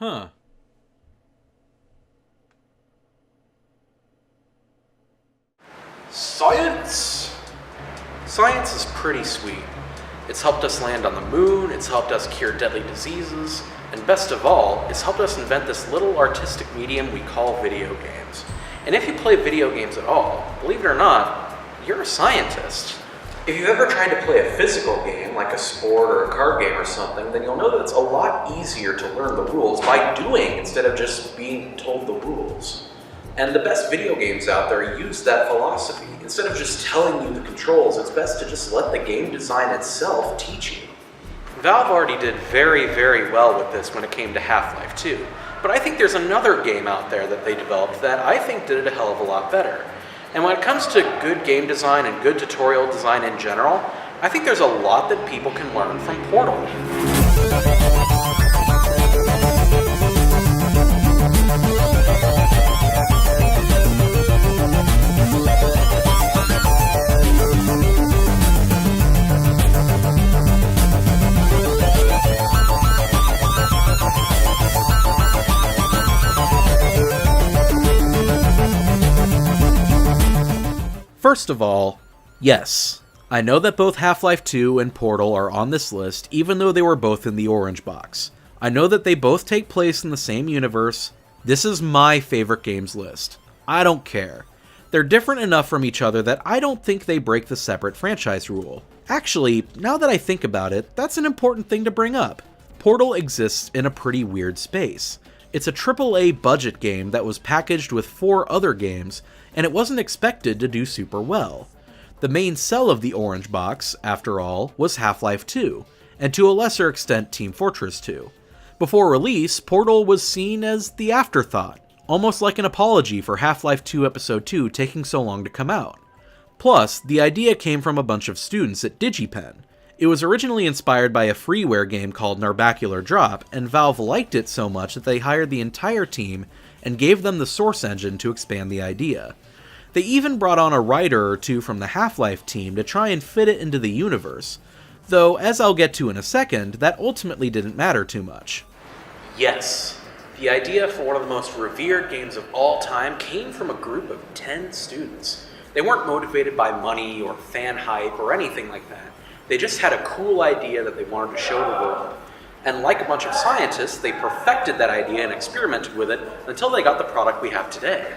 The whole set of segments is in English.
Huh. Science! Science is pretty sweet. It's helped us land on the moon, it's helped us cure deadly diseases, and best of all, it's helped us invent this little artistic medium we call video games. And if you play video games at all, believe it or not, you're a scientist. If you've ever tried to play a physical game, like a sport or a card game or something, then you'll know that it's a lot easier to learn the rules by doing instead of just being told the rules. And the best video games out there use that philosophy. Instead of just telling you the controls, it's best to just let the game design itself teach you. Valve already did very, very well with this when it came to Half-Life 2, but I think there's another game out there that they developed that I think did it a hell of a lot better. And when it comes to good game design and good tutorial design in general, I think there's a lot that people can learn from Portal. First of all, yes, I know that both Half-Life 2 and Portal are on this list, even though they were both in the orange box. I know that they both take place in the same universe. This is my favorite games list. I don't care. They're different enough from each other that I don't think they break the separate franchise rule. Actually, now that I think about it, that's an important thing to bring up. Portal exists in a pretty weird space. It's a AAA budget game that was packaged with 4 other games, and it wasn't expected to do super well. The main sell of the orange box, after all, was Half-Life 2, and to a lesser extent Team Fortress 2. Before release, Portal was seen as the afterthought, almost like an apology for Half-Life 2 Episode 2 taking so long to come out. Plus, the idea came from a bunch of students at DigiPen. It was originally inspired by a freeware game called Narbacular Drop, and Valve liked it so much that they hired the entire team and gave them the source engine to expand the idea. They even brought on a writer or two from the Half-Life team to try and fit it into the universe, though, as I'll get to in a second, that ultimately didn't matter too much. Yes, the idea for one of the most revered games of all time came from a group of 10 students. They weren't motivated by money or fan hype or anything like that. They just had a cool idea that they wanted to show the world. And like a bunch of scientists, they perfected that idea and experimented with it until they got the product we have today.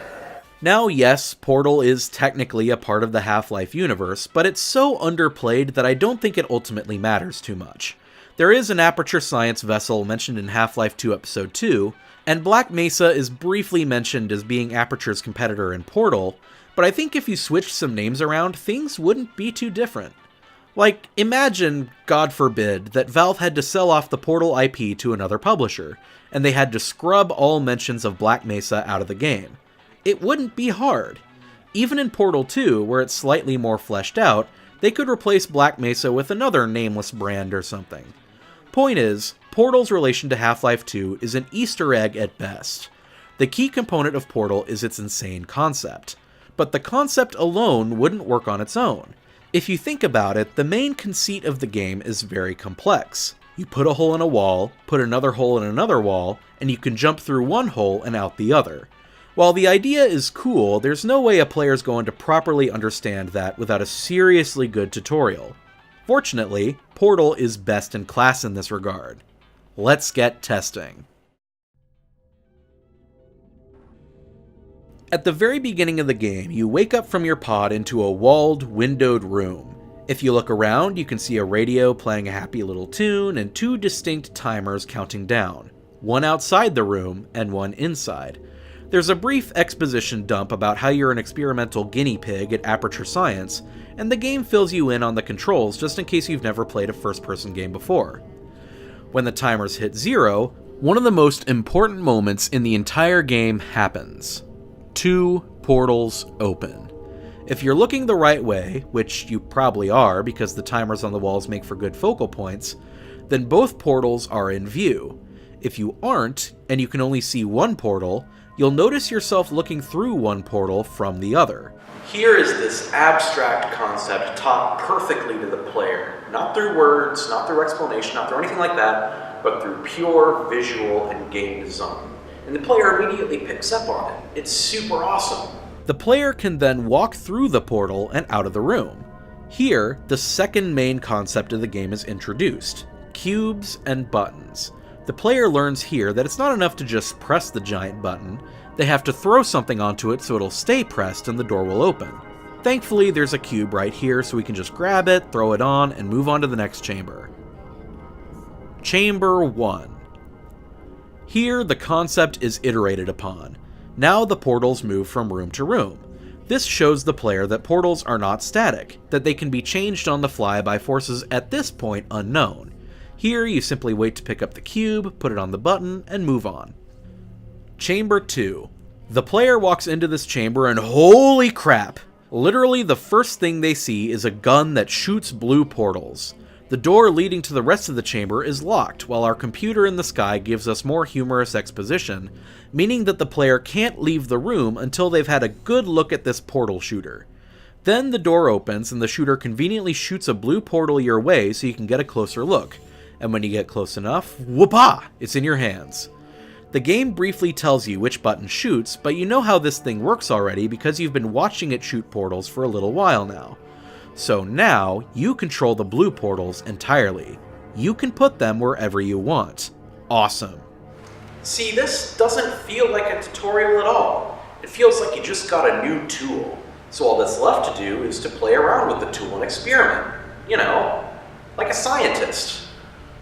Now, yes, Portal is technically a part of the Half-Life universe, but it's so underplayed that I don't think it ultimately matters too much. There is an Aperture Science vessel mentioned in Half-Life 2 Episode 2, and Black Mesa is briefly mentioned as being Aperture's competitor in Portal, but I think if you switched some names around, things wouldn't be too different. Like, imagine, God forbid, that Valve had to sell off the Portal IP to another publisher, and they had to scrub all mentions of Black Mesa out of the game. It wouldn't be hard. Even in Portal 2, where it's slightly more fleshed out, they could replace Black Mesa with another nameless brand or something. Point is, Portal's relation to Half-Life 2 is an Easter egg at best. The key component of Portal is its insane concept, but the concept alone wouldn't work on its own. If you think about it, the main conceit of the game is very complex. You put a hole in a wall, put another hole in another wall, and you can jump through one hole and out the other. While the idea is cool, there's no way a player's going to properly understand that without a seriously good tutorial. Fortunately, Portal is best in class in this regard. Let's get testing. At the very beginning of the game, you wake up from your pod into a walled, windowed room. If you look around, you can see a radio playing a happy little tune and 2 distinct timers counting down, one outside the room and one inside. There's a brief exposition dump about how you're an experimental guinea pig at Aperture Science, and the game fills you in on the controls just in case you've never played a first-person game before. When the timers hit 0, one of the most important moments in the entire game happens. 2 portals open. If you're looking the right way, which you probably are because the timers on the walls make for good focal points, then both portals are in view. If you aren't, and you can only see one portal, you'll notice yourself looking through one portal from the other. Here is this abstract concept taught perfectly to the player. Not through words, not through explanation, not through anything like that, but through pure visual and game design. And the player immediately picks up on it. It's super awesome. The player can then walk through the portal and out of the room. Here, the second main concept of the game is introduced: cubes and buttons. The player learns here that it's not enough to just press the giant button, they have to throw something onto it so it'll stay pressed and the door will open. Thankfully, there's a cube right here so we can just grab it, throw it on, and move on to the next chamber. Chamber 1. Here, the concept is iterated upon. Now the portals move from room to room. This shows the player that portals are not static, that they can be changed on the fly by forces at this point unknown. Here, you simply wait to pick up the cube, put it on the button, and move on. Chamber 2. The player walks into this chamber and holy crap! Literally the first thing they see is a gun that shoots blue portals. The door leading to the rest of the chamber is locked, while our computer in the sky gives us more humorous exposition, meaning that the player can't leave the room until they've had a good look at this portal shooter. Then the door opens and the shooter conveniently shoots a blue portal your way so you can get a closer look. And when you get close enough, whoopah! It's in your hands. The game briefly tells you which button shoots, but you know how this thing works already because you've been watching it shoot portals for a little while now. So now, you control the blue portals entirely. You can put them wherever you want. Awesome. See, this doesn't feel like a tutorial at all. It feels like you just got a new tool. So all that's left to do is to play around with the tool and experiment. You know, like a scientist.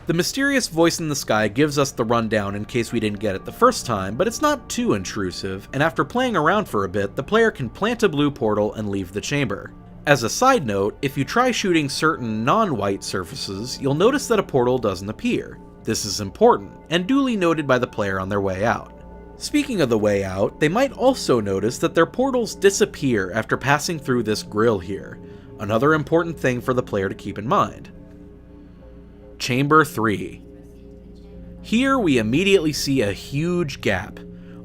The mysterious voice in the sky gives us the rundown in case we didn't get it the first time, but it's not too intrusive, and after playing around for a bit, the player can plant a blue portal and leave the chamber. As a side note, if you try shooting certain non-white surfaces, you'll notice that a portal doesn't appear. This is important, and duly noted by the player on their way out. Speaking of the way out, they might also notice that their portals disappear after passing through this grill here. Another important thing for the player to keep in mind. Chamber 3. Here we immediately see a huge gap.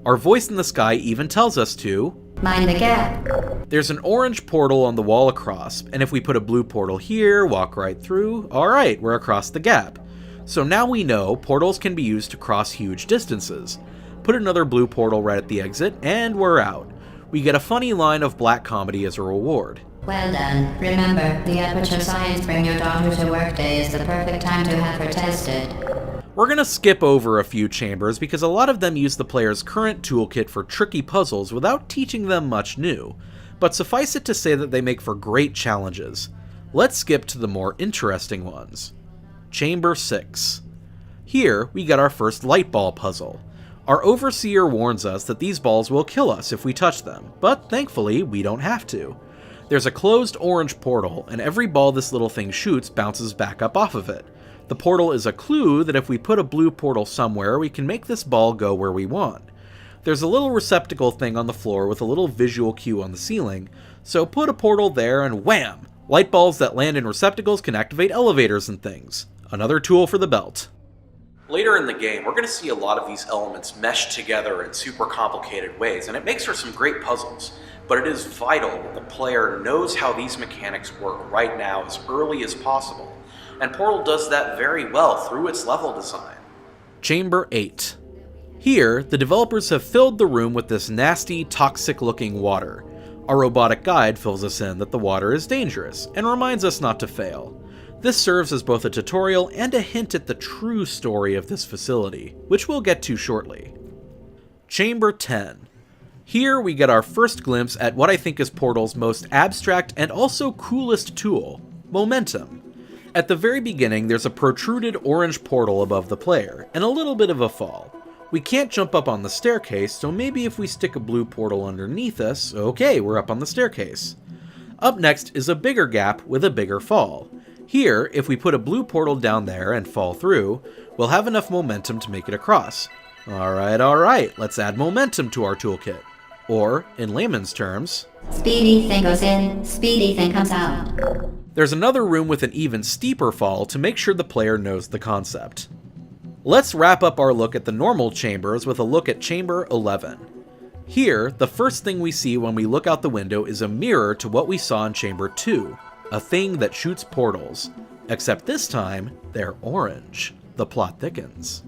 Our voice in the sky even tells us to mind the gap. There's an orange portal on the wall across, and if we put a blue portal here, walk right through, alright, we're across the gap. So now we know portals can be used to cross huge distances. Put another blue portal right at the exit, and we're out. We get a funny line of black comedy as a reward. Well done. Remember, the Aperture Science Bring Your Daughter to Work Day is the perfect time to have her tested. We're gonna skip over a few chambers because a lot of them use the player's current toolkit for tricky puzzles without teaching them much new, but suffice it to say that they make for great challenges. Let's skip to the more interesting ones. Chamber 6. Here, we get our first light ball puzzle. Our overseer warns us that these balls will kill us if we touch them, but thankfully, we don't have to. There's a closed orange portal, and every ball this little thing shoots bounces back up off of it. The portal is a clue that if we put a blue portal somewhere, we can make this ball go where we want. There's a little receptacle thing on the floor with a little visual cue on the ceiling, so put a portal there and wham! Light balls that land in receptacles can activate elevators and things. Another tool for the belt. Later in the game, we're going to see a lot of these elements mesh together in super complicated ways, and it makes for some great puzzles. But it is vital that the player knows how these mechanics work right now as early as possible, and Portal does that very well through its level design. Chamber 8. Here, the developers have filled the room with this nasty, toxic-looking water. Our robotic guide fills us in that the water is dangerous, and reminds us not to fail. This serves as both a tutorial and a hint at the true story of this facility, which we'll get to shortly. Chamber 10. Here we get our first glimpse at what I think is Portal's most abstract and also coolest tool, momentum. At the very beginning, there's a protruded orange portal above the player, and a little bit of a fall. We can't jump up on the staircase, so maybe if we stick a blue portal underneath us, okay, we're up on the staircase. Up next is a bigger gap with a bigger fall. Here, if we put a blue portal down there and fall through, we'll have enough momentum to make it across. Alright, let's add momentum to our toolkit. Or, in layman's terms, speedy thing goes in, speedy thing comes out. There's another room with an even steeper fall to make sure the player knows the concept. Let's wrap up our look at the normal chambers with a look at Chamber 11. Here, the first thing we see when we look out the window is a mirror to what we saw in Chamber 2, a thing that shoots portals. Except this time, they're orange. the plot thickens.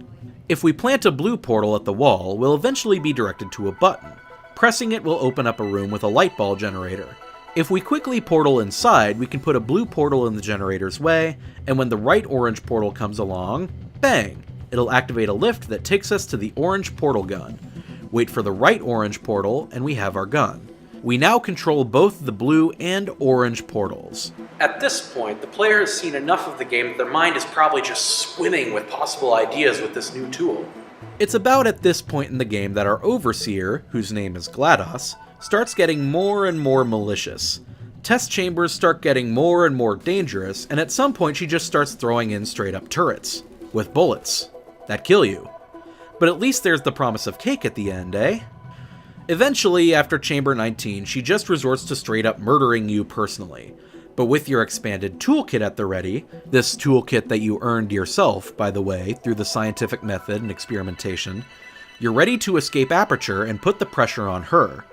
If we plant a blue portal at the wall, we'll eventually be directed to a button. Pressing it will open up a room with a light ball generator. If we quickly portal inside, we can put a blue portal in the generator's way, and when the right orange portal comes along, bang! It'll activate a lift that takes us to the orange portal gun. Wait for the right orange portal, and we have our gun. We now control both the blue and orange portals. At this point, the player has seen enough of the game that their mind is probably just swimming with possible ideas with this new tool. It's about at this point in the game that our overseer, whose name is GLaDOS, starts getting more and more malicious. Test chambers start getting more and more dangerous, and at some point she just starts throwing in straight up turrets. With bullets. That kill you. But at least there's the promise of cake at the end, eh? Eventually, after Chamber 19, she just resorts to straight up murdering you personally. But with your expanded toolkit at the ready, this toolkit that you earned yourself, by the way, through the scientific method and experimentation, you're ready to escape Aperture and put the pressure on her.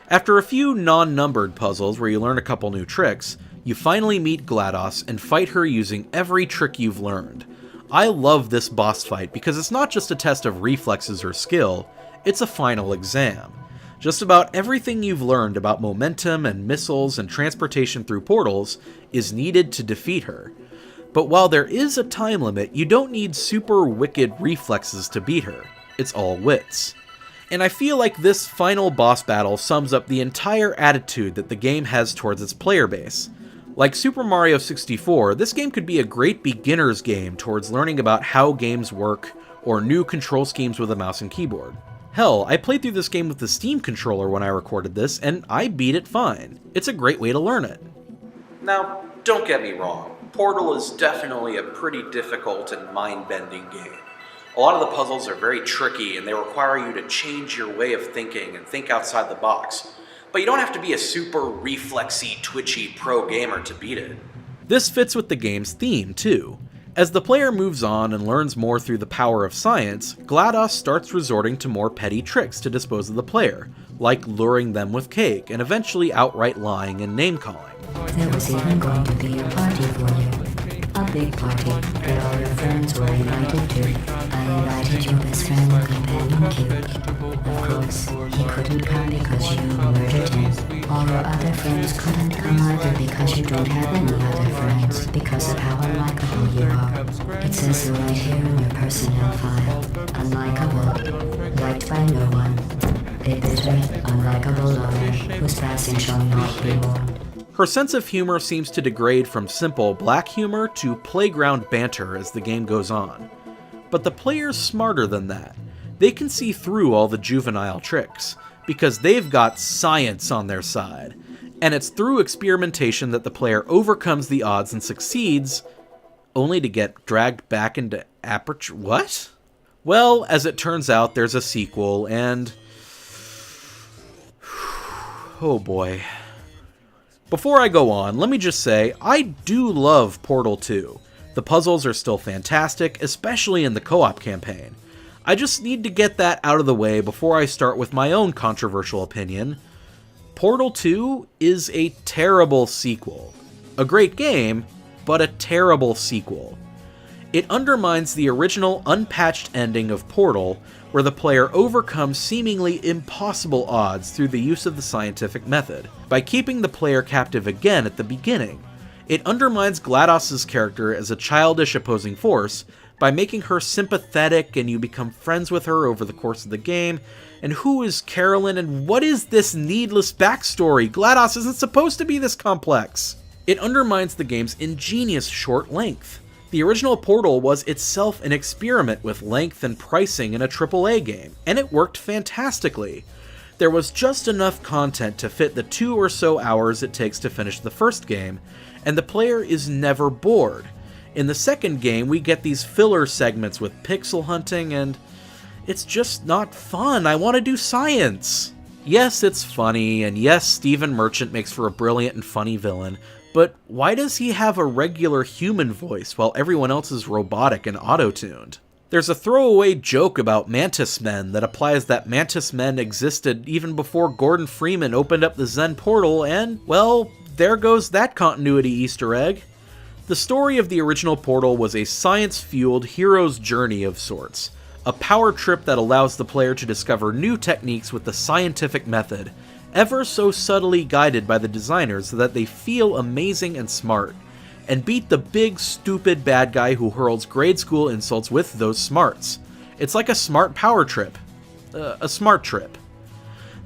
After a few non-numbered puzzles where you learn a couple new tricks, you finally meet GLaDOS and fight her using every trick you've learned. I love this boss fight because it's not just a test of reflexes or skill, it's a final exam. Just about everything you've learned about momentum and missiles and transportation through portals is needed to defeat her. But while there is a time limit, you don't need super wicked reflexes to beat her. It's all wits. And I feel like this final boss battle sums up the entire attitude that the game has towards its player base. Like Super Mario 64, this game could be a great beginner's game towards learning about how games work or new control schemes with a mouse and keyboard. Hell, I played through this game with the Steam controller when I recorded this, and I beat it fine. It's a great way to learn it. Now, don't get me wrong, Portal is definitely a pretty difficult and mind-bending game. A lot of the puzzles are very tricky, and they require you to change your way of thinking and think outside the box. But you don't have to be a super reflexy, twitchy pro gamer to beat it. This fits with the game's theme, too. As the player moves on and learns more through the power of science, GLaDOS starts resorting to more petty tricks to dispose of the player, like luring them with cake and eventually outright lying and name-calling. There was even going to be a party for you. A big party that all your friends were invited to. I invited your best friend and companion Cute. Of course, he couldn't come because you murdered him. All your other friends couldn't come either because you don't have any other friends, because of how unlikable you are. It says so right here in your personnel file. Unlikable. Liked by no one. A bitter, unlikable loner whose passing shall not be mourned. Her sense of humor seems to degrade from simple black humor to playground banter as the game goes on. But the player's smarter than that. They can see through all the juvenile tricks, because they've got science on their side. And it's through experimentation that the player overcomes the odds and succeeds, only to get dragged back into Aperture. What? Well, as it turns out, there's a sequel, and oh boy. Before I go on, let me just say, I do love Portal 2. The puzzles are still fantastic, especially in the co-op campaign. I just need to get that out of the way before I start with my own controversial opinion. Portal 2 is a terrible sequel. A great game, but a terrible sequel. It undermines the original unpatched ending of Portal, where the player overcomes seemingly impossible odds through the use of the scientific method, by keeping the player captive again at the beginning. It undermines GLaDOS's character as a childish opposing force by making her sympathetic and you become friends with her over the course of the game. And who is Carolyn and what is this needless backstory? GLaDOS isn't supposed to be this complex. It undermines the game's ingenious short length. The original Portal was itself an experiment with length and pricing in a AAA game, and it worked fantastically. There was just enough content to fit the 2 or so hours it takes to finish the first game, and the player is never bored. In the second game, we get these filler segments with pixel hunting, and it's just not fun. I want to do science. Yes, it's funny, and yes, Stephen Merchant makes for a brilliant and funny villain, but why does he have a regular human voice while everyone else is robotic and auto-tuned? There's a throwaway joke about Mantis Men that applies that Mantis Men existed even before Gordon Freeman opened up the Zen portal, and, well, there goes that continuity Easter egg. The story of the original Portal was a science-fueled hero's journey of sorts, a power trip that allows the player to discover new techniques with the scientific method, ever so subtly guided by the designers so that they feel amazing and smart, and beat the big, stupid bad guy who hurls grade school insults with those smarts. It's like a smart power trip. A smart trip.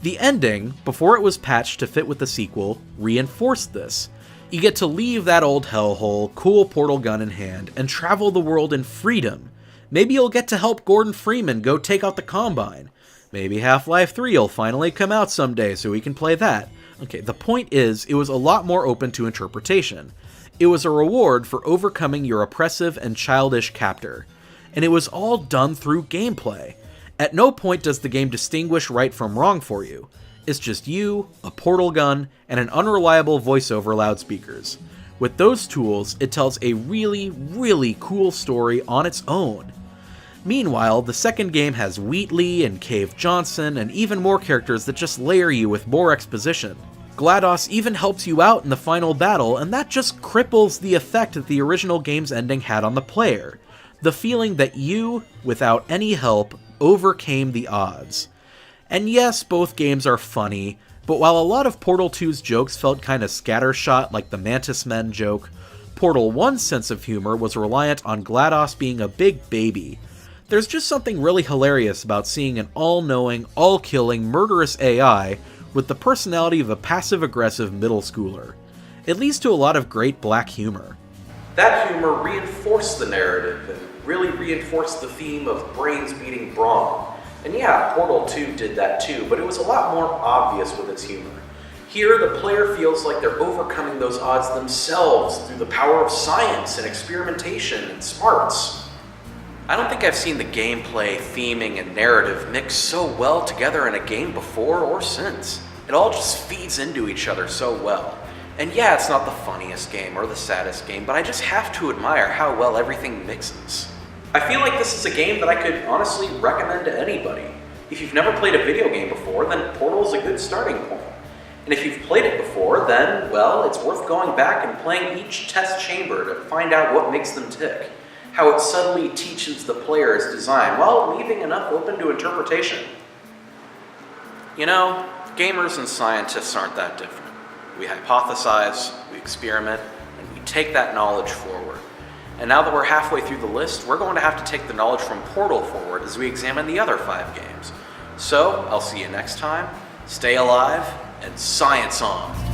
The ending, before it was patched to fit with the sequel, reinforced this. You get to leave that old hellhole, cool portal gun in hand, and travel the world in freedom. Maybe you'll get to help Gordon Freeman go take out the Combine. Maybe Half-Life 3 will finally come out someday so we can play that. Okay, the point is, it was a lot more open to interpretation. It was a reward for overcoming your oppressive and childish captor. And it was all done through gameplay. At no point does the game distinguish right from wrong for you. It's just you, a portal gun, and an unreliable voice over loudspeakers. With those tools, it tells a really, really cool story on its own. Meanwhile, the second game has Wheatley and Cave Johnson and even more characters that just layer you with more exposition. GLaDOS even helps you out in the final battle, and that just cripples the effect that the original game's ending had on the player. The feeling that you, without any help, overcame the odds. And yes, both games are funny, but while a lot of Portal 2's jokes felt kinda scattershot like the Mantis Men joke, Portal 1's sense of humor was reliant on GLaDOS being a big baby. There's just something really hilarious about seeing an all-knowing, all-killing, murderous AI with the personality of a passive-aggressive middle schooler. It leads to a lot of great black humor. That humor reinforced the narrative and really reinforced the theme of brains beating brawn. And yeah, Portal 2 did that too, but it was a lot more obvious with its humor. Here, the player feels like they're overcoming those odds themselves through the power of science and experimentation and smarts. I don't think I've seen the gameplay, theming, and narrative mix so well together in a game before or since. It all just feeds into each other so well. And yeah, it's not the funniest game or the saddest game, but I just have to admire how well everything mixes. I feel like this is a game that I could honestly recommend to anybody. If you've never played a video game before, then Portal is a good starting point. And if you've played it before, then, well, it's worth going back and playing each test chamber to find out what makes them tick. How it subtly teaches the player's design while leaving enough open to interpretation. You know, gamers and scientists aren't that different. We hypothesize, we experiment, and we take that knowledge forward. And now that we're halfway through the list, we're going to have to take the knowledge from Portal forward as we examine the other 5 games. So, I'll see you next time. Stay alive, and science on!